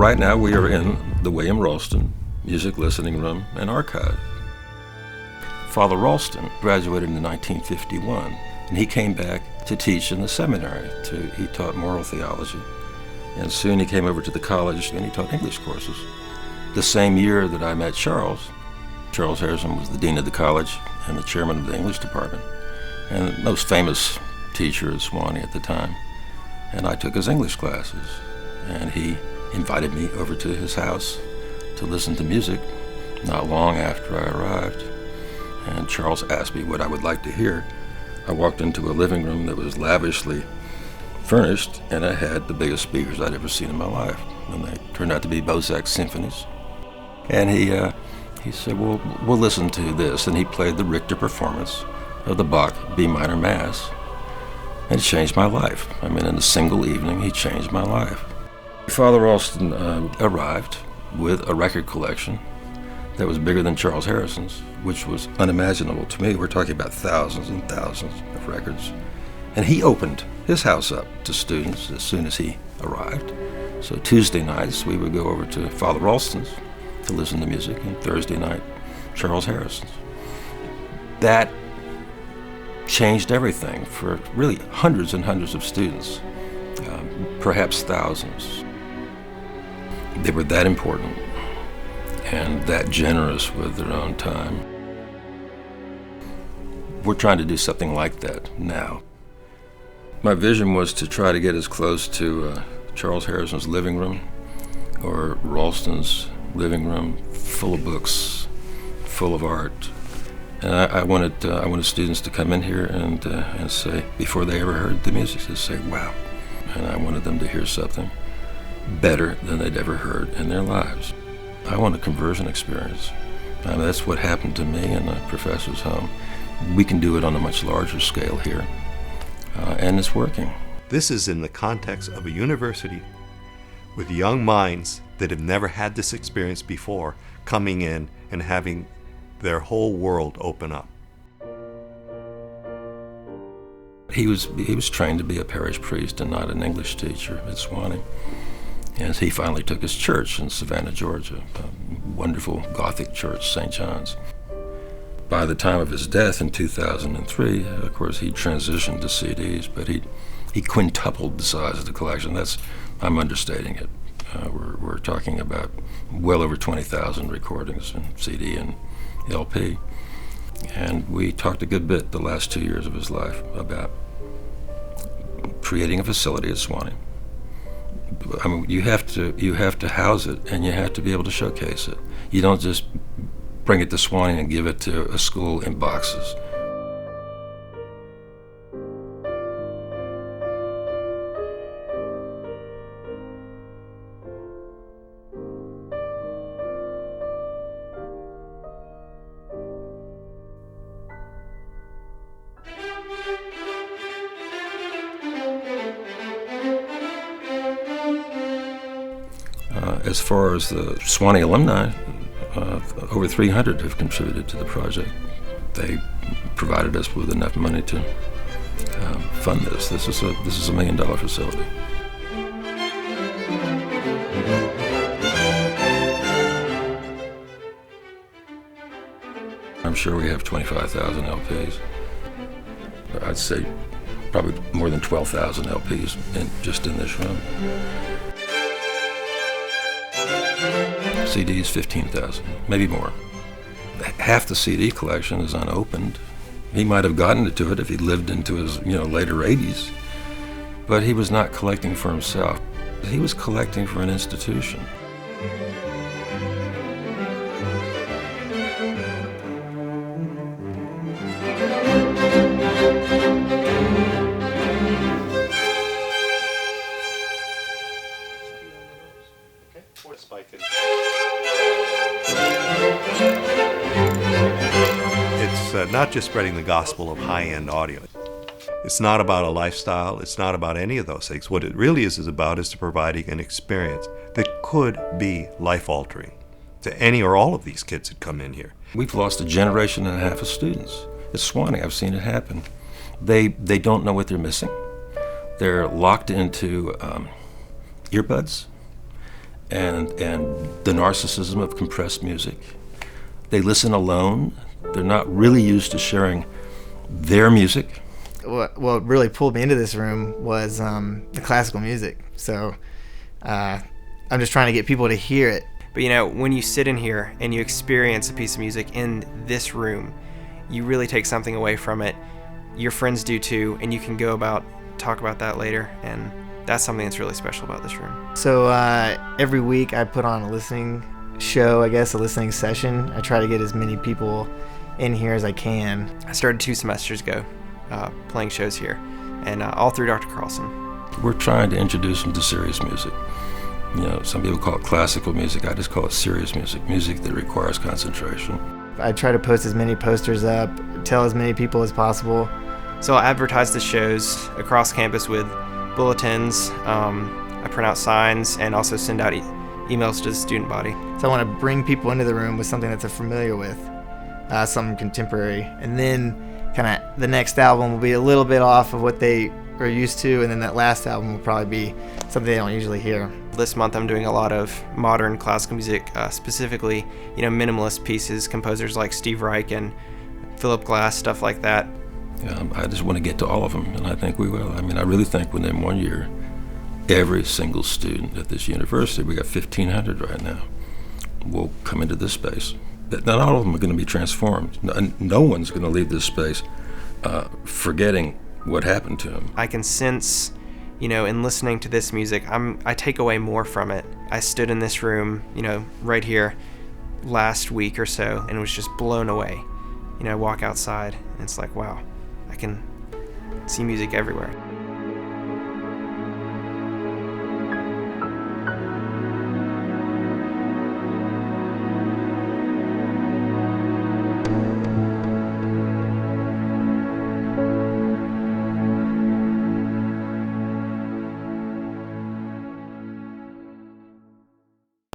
right now we are in the William Ralston Music Listening Room and Archive. Father Ralston graduated in 1951, and he came back to teach in the seminary. He taught moral theology, and soon he came over to the college and he taught English courses. The same year that I met Charles Harrison was the dean of the college and the chairman of the English department, and the most famous teacher at Sewanee at the time. And I took his English classes, and he invited me over to his house to listen to music not long after I arrived. And Charles asked me what I would like to hear. I walked into a living room that was lavishly furnished, and I had the biggest speakers I'd ever seen in my life. And they turned out to be Bozak symphonies. And he said, well, we'll listen to this. And he played the Richter performance of the Bach B minor Mass. And it changed my life. I mean, in a single evening, he changed my life. Father Ralston arrived with a record collection that was bigger than Charles Harrison's, which was unimaginable to me. We're talking about thousands and thousands of records. And he opened his house up to students as soon as he arrived. So Tuesday nights, we would go over to Father Ralston's to listen to music, and Thursday night, Charles Harrison's. That changed everything for really hundreds and hundreds of students, perhaps thousands. They were that important and that generous with their own time. We're trying to do something like that now. My vision was to try to get as close to Charles Harrison's living room or Ralston's living room, full of books, full of art. And I wanted students to come in here and say, before they ever heard the music, to say, wow. And I wanted them to hear something better than they'd ever heard in their lives. I want a conversion experience. That's what happened to me in a professor's home. We can do it on a much larger scale here, and it's working. This is in the context of a university with young minds that have never had this experience before, coming in and having their whole world open up. He was trained to be a parish priest and not an English teacher at Sewanee. And he finally took his church in Savannah, Georgia, a wonderful Gothic church, St. John's. By the time of his death in 2003, of course, he transitioned to CDs, but he quintupled the size of the collection. I'm understating it. We're talking about well over 20,000 recordings in CD and LP. And we talked a good bit the last 2 years of his life about creating a facility at Sewanee. I mean, you have to house it, and you have to be able to showcase it. You don't just bring it to Sewanee and give it to a school in boxes. As far as the Sewanee alumni, over 300 have contributed to the project. They provided us with enough money to fund this. This is a $1 million facility. I'm sure we have 25,000 LPs. I'd say probably more than 12,000 LPs just in this room. CDs, 15,000, maybe more. Half the CD collection is unopened. He might have gotten to it if he lived into his later 80s, but he was not collecting for himself. He was collecting for an institution. It's not just spreading the gospel of high-end audio. It's not about a lifestyle. It's not about any of those things. What it really is about is to providing an experience that could be life-altering to any or all of these kids that come in here. We've lost a generation and a half of students. At Sewanee, I've seen it happen. They don't know what they're missing. They're locked into earbuds, and the narcissism of compressed music. They listen alone. They're not really used to sharing their music. What really pulled me into this room was the classical music. So I'm just trying to get people to hear it. But when you sit in here and you experience a piece of music in this room, you really take something away from it. Your friends do too, and you can talk about that later, and that's something that's really special about this room. So every week I put on a listening show, I guess, a listening session. I try to get as many people in here as I can. I started 2 semesters ago playing shows here, and all through Dr. Carlson. We're trying to introduce them to serious music. Some people call it classical music. I just call it serious music, music that requires concentration. I try to post as many posters up, tell as many people as possible. So I'll advertise the shows across campus with bulletins. I print out signs and also send out emails to the student body. So I want to bring people into the room with something that they're familiar with, something contemporary. And then kind of the next album will be a little bit off of what they are used to, and then that last album will probably be something they don't usually hear. This month I'm doing a lot of modern classical music, specifically, minimalist pieces, composers like Steve Reich and Philip Glass, stuff like that. I just want to get to all of them, and I think we will. I really think within 1 year, every single student at this university, we got 1,500 right now, will come into this space. Not all of them are going to be transformed. No one's going to leave this space forgetting what happened to them. I can sense, in listening to this music, I take away more from it. I stood in this room, right here last week or so, and was just blown away. I walk outside, and it's like, wow, I can see music everywhere.